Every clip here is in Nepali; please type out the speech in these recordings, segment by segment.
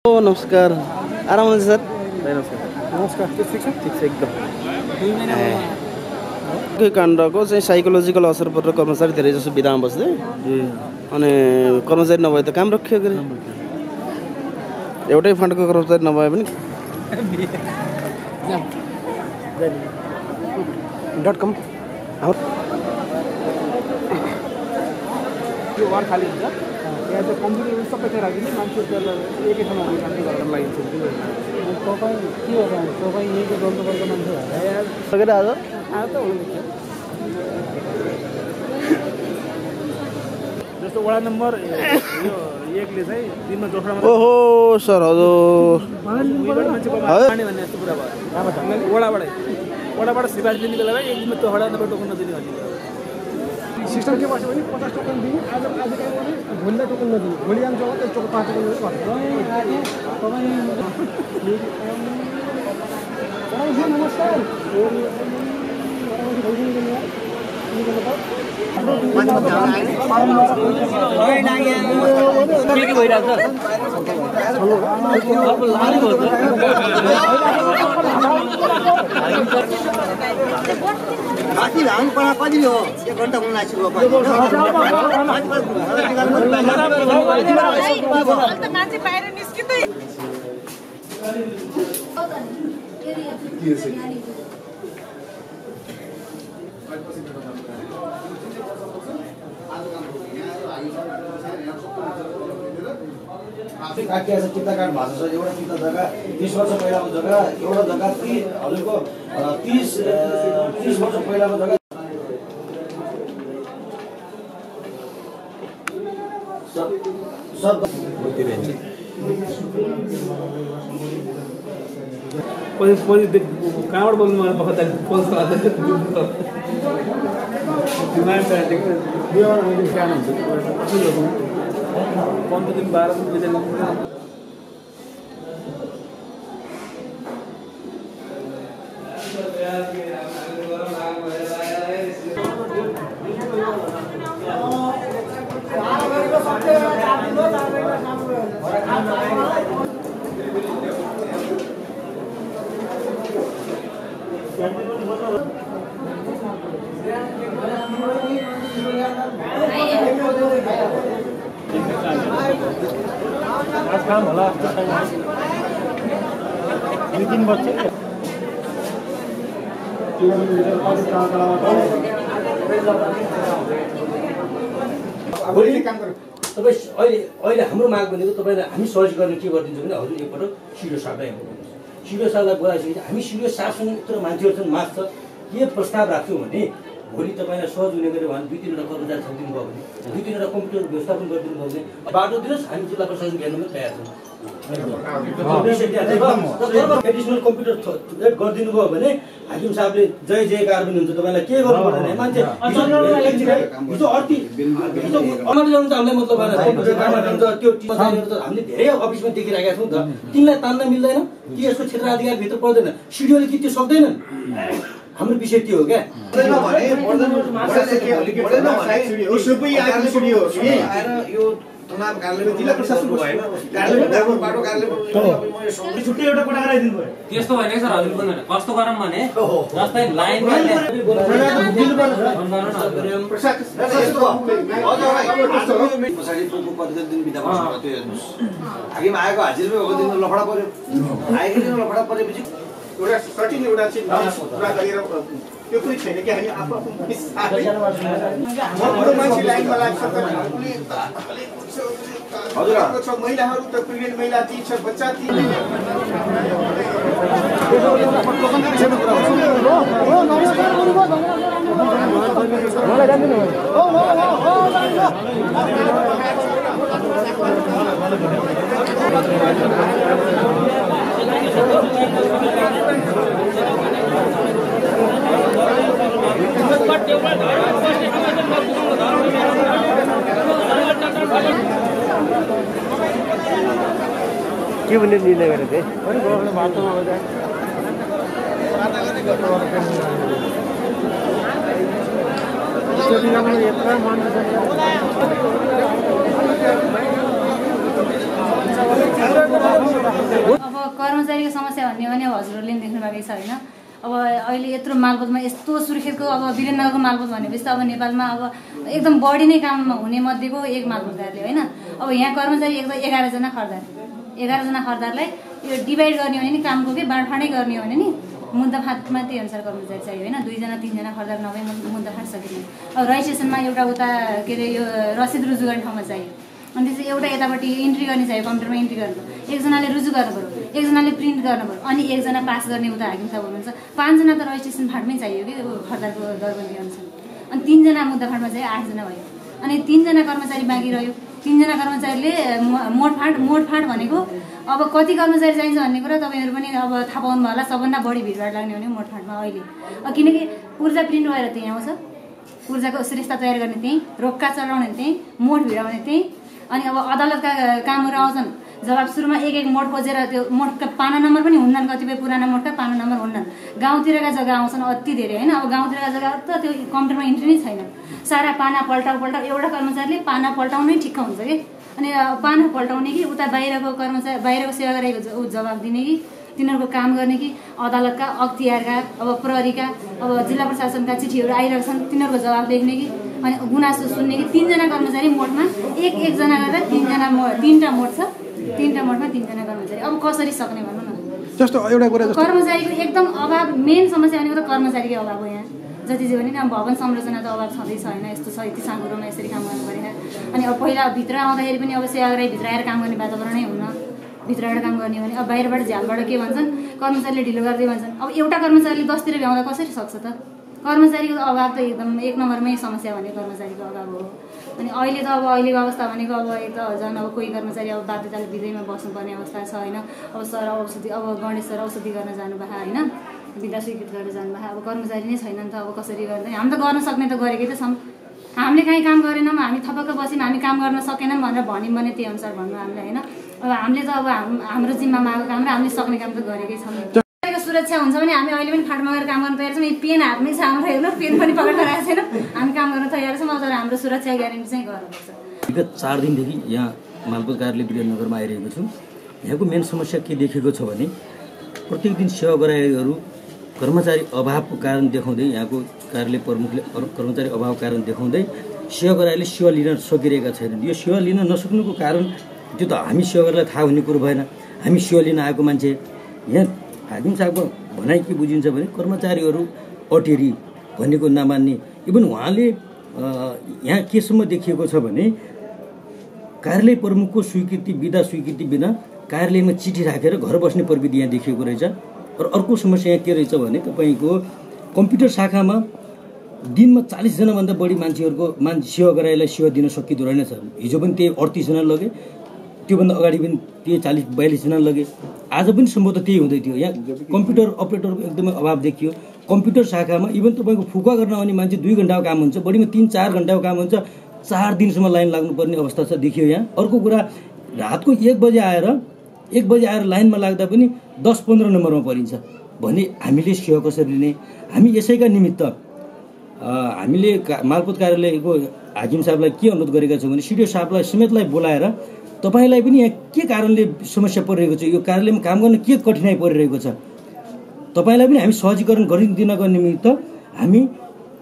नमस्कार आराम हुन्छ सर नमस्कार ठिक छ एकदम के काण्डको चाहिँ साइकोलोजिकल असर परेर कर्मचारी धेरै जसो बिदामा बस्दै अनि कर्मचारी नभए त काम रख्यो गरे एउटै फन्डको कर्मचारी नभए पनि .com यो वार खाली हुन्छ यहाँ चाहिँ कम्प्युटर सबै चाहिँ राखिदिने मान्छे एकै ठाउँमा काम गर्न लागि तपाईँ के हो तपाईँ यहीँको गर्नुपर्ने मान्छे सकेर आज त हुनुहुन्थ्यो जस्तो वडा नम्बर 1 ले चाहिँ दिनमा जोख्रामा ओहो सर हजुर मान्छे भन्ने यस्तो कुरा भयो वडाबाट सिफारिस दिने बेला एक दिनमा वडा नम्बर टोकन नदिने भन्ने सिस्टम के बस्यो भने 50 टोकन दिने आज कहीँ भने भोलि टोकन नदिने भोलि जान्छ एक टोकन 5 टोकन तपाईँ नमस्कार माथि लानु पर्ने कति हो 1 घण्टा हुन लाग्छ मान्छे बाहिर निस्किँदै चित्तकार भाषा छ एउटा चित्त जग्गा 20 वर्ष पहिलाको जग्गा एउटा जग्गा हजुरको 30 वर्ष पहिलाको जग्गा सब कहाँबाट बोल्नु मलाई बखत पन्ध्र दिन 12 दिन काम होला 2-3 वर्ष तपाईँ अहिले हाम्रो माग भनेको तपाईँलाई हामी सहयोग गर्ने के गरिदिन्छौँ भने हजुर एकपल्ट सिडिओ साहबलाई सिडिओ साहबलाई बोलाइसकेपछि हामी सिडिओ साहबसँग यत्रो मान्छेहरू छन् माग छ के प्रस्ताव राख्छौँ भने भोलि तपाईँलाई सहज हुने गरी भने 2-3 कर्मचारी थपिदिनु भयो भने 2-3 कम्प्युटर व्यवस्थापन गरिदिनु भयो भने बाटो दिनुहोस् हामी जिल्ला प्रशासन हेर्नुमा तयार छौँ एडिसनल कम्प्युटर एड गरिदिनु भयो भने हाकिम साहबले जय जयकार पनि हुन्छ तपाईँलाई के गर्नु पर्दैन मान्छे हिजो अर्ती अगाडि जानु त हामीलाई मतलब भएन त्यो हामीले धेरै अफिसमा देखिरहेका छौँ त तिनलाई तान्न मिल्दैन कि यसको क्षेत्राधिकारभित्र पर्दैन सिडिओले कि त्यो सक्दैनन् हाम्रो विषय त्यो हो क्या जिल्ला प्रशासनको भएन बाटो छुट्टै एउटा कोठा गराइदिनु भयो त्यस्तो होइन सर हजुर पनि कस्तो गरौँ भने जस्तै लाइन हाकिम आएको हाजिर लफडा पर्यो आएको लफडा परेपछि एउटा सर्टिन एउटा चाहिँ पुरा गरेर त्यो पनि छैन कि हामी आफ्नो मान्छे लाइनमा लाग्छ हजुर महिलाहरू त प्रेग्नेन्ट महिला ती छ बच्चा ती के भन्ने निर्णय गरेको थिएँ यत्रो अब कर्मचारीको समस्या भन्ने भने हजुरहरूले पनि देख्नु भएकै छ होइन। अब अहिले यत्रो मालपोतमा यस्तो सुर्खेतको अब वीरेन्द्रनगरको मालपोत भनेपछि त अब नेपालमा अब एकदम बढी नै काम हुने मध्येको एक मालपोत कार्यालय होइन। अब यहाँ कर्मचारी एकदम 11जना खर्दार, 11जना खर्दारलाई यो डिभाइड गर्ने हो भने नि कामको के बाँडफाँडै गर्ने हो भने नि मुद्दा फाँटमा त्यही अनुसार कर्मचारी चाहियो होइन। 2जना 3जना खर्दार नभए मुद्दा फाँट सकिने। अब रजिस्ट्रेसनमा एउटा उता के अरे यो रसिद रुजु गर्ने ठाउँमा चाहियो, अनि त्यसपछि एउटा यतापट्टि इन्ट्री गर्ने चाहियो, कम्प्युटरमा इन्ट्री गर्नु, एकजनाले रुजु गर्नु पऱ्यो, एकजनाले प्रिन्ट गर्नु पऱ्यो, अनि एकजना पास गर्ने उता हाकिम साहब हुनुहुन्छ। 5जना त रजिस्ट्रेसन फाँटमै चाहियो कि खर्दारको दरबन्दी अनुसार। अनि 3जना मुद्दा फाँटमा चाहिँ 8जना भयो, अनि 3जना कर्मचारी बाँकी रह्यो। 3जना कर्मचारीले मोडफाँट भनेको अब कति कर्मचारी चाहिन्छ भन्ने कुरा तपाईँहरू पनि अब थाहा पाउनु भयो होला। सबभन्दा बढी भिडभाड लाग्ने भने मोडफाँटमा अहिले, किनकि पूर्जा प्रिन्ट भएर त्यहीँ आउँछ, पूर्जाको श्रेष्ठता तयार गर्ने त्यहीँ, रोक्का चलाउने त्यहीँ, मोड भिडाउने त्यहीँ, अनि अब अदालतका कामहरू आउँछन्। जवाब सुरुमा एक मोड खोजेर त्यो मोडका पाना नम्बर पनि हुन्नन्, कतिपय पुराना मोडका पाना नम्बर हुन्नन्। गाउँतिरका जग्गा आउँछन् अति धेरै होइन। अब गाउँतिरका जग्गा त त्यो कम्प्युटरमा इन्ट्री नै छैन, सारा पाना पल्टाउ एउटा कर्मचारीले पाना पल्टाउनै ठिक्क हुन्छ कि। अनि पाना पल्टाउने कि उता बाहिरको कर्मचारी बाहिरको सेवा गरेको जवाब दिने कि तिनीहरूको काम गर्ने कि अदालतका अख्तियारका अब प्रहरीका अब जिल्ला प्रशासनका चिठीहरू आइरहेको छन् तिनीहरूको जवाब लेख्ने कि अनि गुनासो सुन्ने कि 3जना कर्मचारी मोडमा एकजना गरेर 3टा मोड छ, 3टा मोडमा 3जना कर्मचारी। अब कसरी सक्ने भनौँ न। जस्तो एउटा कुरा कर्मचारीको एकदम अभाव, मेन समस्या भनेको त कर्मचारीकै अभाव हो। यहाँ जति जे भने भवन संरचना त अभाव छँदैछ होइन। यस्तो छ यति साँघुरोमा यसरी काम गर्नु पऱ्यो। अनि अब पहिला भित्र आउँदाखेरि पनि अब सेवाग्राही भित्र आएर काम गर्ने वातावरणै हुन्न, भित्रबाट काम गर्ने हो भने। अब बाहिरबाट झ्यालबाट के भन्छन्, कर्मचारीले ढिलो गर्दै भन्छन्। अब एउटा कर्मचारीले 10तिर भ्याउँदा कसरी सक्छ त। कर्मचारीको अभाव त एकदम 1 नम्बरमै समस्या भने कर्मचारीको अभाव हो। अनि अहिले त अब अहिलेको अवस्था भनेको अब एक त झन् अब कोही कर्मचारी अब बाध्यताले विधैमा बस्नुपर्ने अवस्था छ होइन। अब सर औषधि अब गणेश सर औषधि गर्न जानुभयो होइन, विधा स्वीकृत गरेर जानुभयो। अब कर्मचारी नै छैन नि त, अब कसरी गर्दै हामी त गर्न सक्ने त गरेकै त छौँ। हामीले कहीँ काम गरेनौँ, हामी थपक्क बस्यौँ, हामी काम गर्न सकेनौँ भनेर भन्यौँ भने त्यही अनुसार भन्नु हामीलाई होइन। अब हामीले त अब हाम्रो जिम्मामा आएको काम र हामीले सक्ने काम त गरेकै छौँ। सुरक्षा हुन्छ भने हामी अहिले पनि फाँटमा गएर काम गर्न तयार छौँ। पेन हातमै छ हाम्रो, हेर्नु पेन पनि पक्रेर राखेको छैन, हामी काम गर्न तयार छौँ। तर हाम्रो सुरक्षा ग्यारेन्टी चाहिँ गर्नुपर्छ। विगत 4 दिनदेखि यहाँ मालपोत कार्यालय वीरेन्द्रनगरमा आइरहेको छु। यहाँको मेन समस्या के देखेको छ भने प्रत्येक दिन सेवाग्राहीहरू कर्मचारी अभावको कारण देखाउँदै, यहाँको कार्यालय प्रमुखले कर्मचारी अभावको कारण देखाउँदै सेवाग्राहीले सेवा लिन सकिरहेका छैनन्। यो सेवा लिन नसक्नुको कारण त्यो त हामी सेवाग्राहीलाई थाहा हुने कुरो भएन। हामी सेवा लिन आएको मान्छे यहाँ हाकिम साहबको भनाइ के बुझिन्छ भने कर्मचारीहरू अटेरी भनेको नमान्ने। इभन उहाँले यहाँ केसम्म देखिएको छ भने कार्यालय प्रमुखको स्वीकृति बिदा स्वीकृति बिना कार्यालयमा चिठी राखेर घर बस्ने प्रविधि यहाँ देखिएको रहेछ। र अर्को समस्या यहाँ के रहेछ भने तपाईँको कम्प्युटर शाखामा दिनमा 40जनाभन्दा बढी मान्छेहरूको सेवाग्राहीलाई सेवा दिन सकिँदो रहेनछ। हिजो पनि त्यही 38जना लगे, त्योभन्दा अगाडि पनि त्यही 40-42जना लगे, आज पनि सम्भवतः त्यही हुँदै थियो। यहाँ कम्प्युटर अपरेटरको एकदमै अभाव देखियो। कम्प्युटर शाखामा इभन तपाईँको फुका गर्न आउने मान्छे 2 घन्टाको काम हुन्छ, बढीमा 3-4 घन्टाको काम हुन्छ, 4 दिनसम्म लाइन लाग्नुपर्ने अवस्था छ देखियो यहाँ। अर्को कुरा रातको 1 बजे आएर लाइनमा लाग्दा पनि 10-15 नम्बरमा परिन्छ भने हामीले सेवा कसरी लिने। हामी यसैका निमित्त हामीले मालपोत कार्यालयको हाकिम साहबलाई के अनुरोध गरेका छौँ भने सिडिओ साहबलाई समेतलाई बोलाएर तपाईलाई पनि यहाँ के कारणले समस्या परिरहेको छ, यो कार्यालयमा काम गर्न के कठिनाइ परिरहेको छ, तपाईलाई पनि हामी सहजीकरण गरिदिनको निमित्त हामी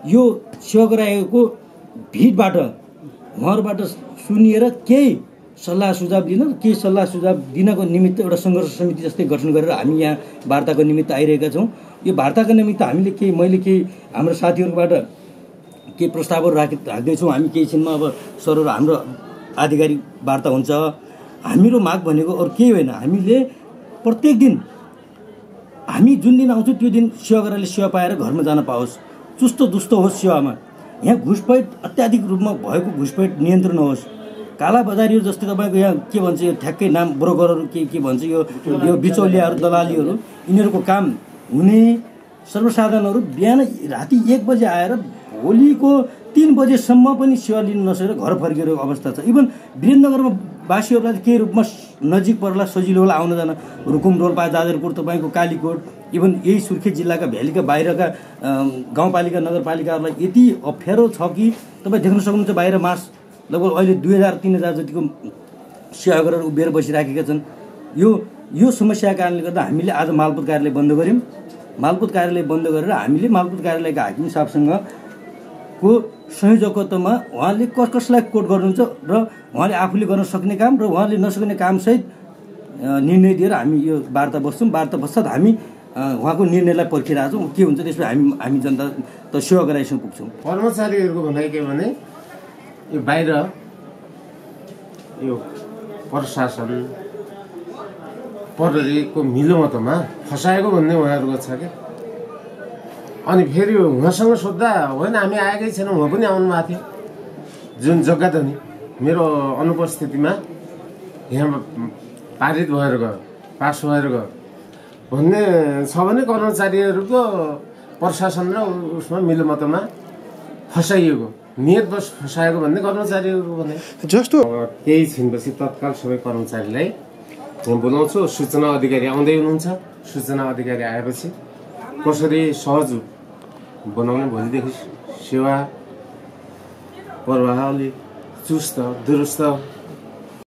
यो सेवाग्राहीको भिडबाट उहाँहरूबाट सुनिएर केही सल्लाह सुझाव दिनको निमित्त एउटा सङ्घर्ष समिति जस्तै गठन गरेर हामी यहाँ वार्ताको निमित्त आइरहेका छौँ। यो वार्ताको निमित्त हामीले मैले केही हाम्रो साथीहरूबाट केही प्रस्तावहरू राख्दैछौँ। हामी केही छिनमा अब सरहरू हाम्रो आधिकारिक वार्ता हुन्छ। हाम्रो माग भनेको अरू केही होइन, हामीले प्रत्येक दिन हामी जुन दिन आउँछौँ त्यो दिन सेवाग्राहीले सेवा पाएर घरमा जान पाओस्, चुस्त दुस्त होस् सेवामा। यहाँ घुसपैठ अत्याधिक रूपमा भएको घुसपैठ नियन्त्रण होस्। काला बजारीहरू जस्तै तपाईँको यहाँ के भन्छ यो ठ्याक्कै नाम ब्रोकरहरू के भन्छ यो बिचौलियाहरू दलालीहरू यिनीहरूको काम हुने। सर्वसाधारणहरू बिहान राति 1 बजे आएर भोलिको 3 बजेसम्म पनि सेवा लिन नसकेर घर फर्किएको अवस्था छ। इभन वीरेन्द्रनगरमा वासीहरूलाई केही रूपमा नजिक पर्ला सजिलो होला आउन जान, रुकुम रोल्पा जाजरकोट तपाईँको कालीकोट इभन यही सुर्खेत जिल्लाका भ्यालीका बाहिरका गाउँपालिका नगरपालिकाहरूलाई यति अप्ठ्यारो छ कि तपाईँ देख्न सक्नुहुन्छ बाहिर मार्च लगभग अहिले 2000-3000 जतिको सेवा गरेर उभिएर बसिराखेका छन्। यो यो समस्याको कारणले गर्दा हामीले आज मालपोत कार्यालय बन्द गऱ्यौँ। मालपोत कार्यालय बन्द गरेर हामीले मालपोत कार्यालयका हाकिम साहबसँग को संयोजकत्वमा उहाँले कसलाई कोट गर्नुहुन्छ र उहाँले आफूले गर्न सक्ने काम र उहाँले नसक्ने कामसहित निर्णय दिएर हामी यो वार्ता बस्छौँ। वार्ता पश्चात हामी उहाँको निर्णयलाई पर्खिरहेको छौँ। के हुन्छ त्यसपछि हामी जनता त सेवाको राईसँग पुग्छौँ। कर्मचारीहरूको भनाइ के भने यो बाहिर यो प्रशासन प्रहरीको मिलोमतोमा फसाएको भन्ने उहाँहरूको छ क्या। अनि फेरि उहाँसँग सोद्धा होइन हामी आएकै छैनौँ, उहाँ पनि आउनु भएको थियो जुन जग्गा त नि मेरो अनुपस्थितिमा यहाँ पारित भएर गयो, पास भएर गयो भन्ने छ भने कर्मचारीहरूको प्रशासन र उसमा मिलोमतोमा फसाइएको नियतवश फसाएको भन्ने कर्मचारीहरूको भने जस्तो केही छिनपछि तत्काल सबै कर्मचारीलाई म बोलाउँछु। सूचना अधिकारी आउँदै हुनुहुन्छ। सूचना अधिकारी आएपछि कसरी सहज बनाउने भोलिदेखि सेवा प्रवाह अलिक चुस्त दुरुस्त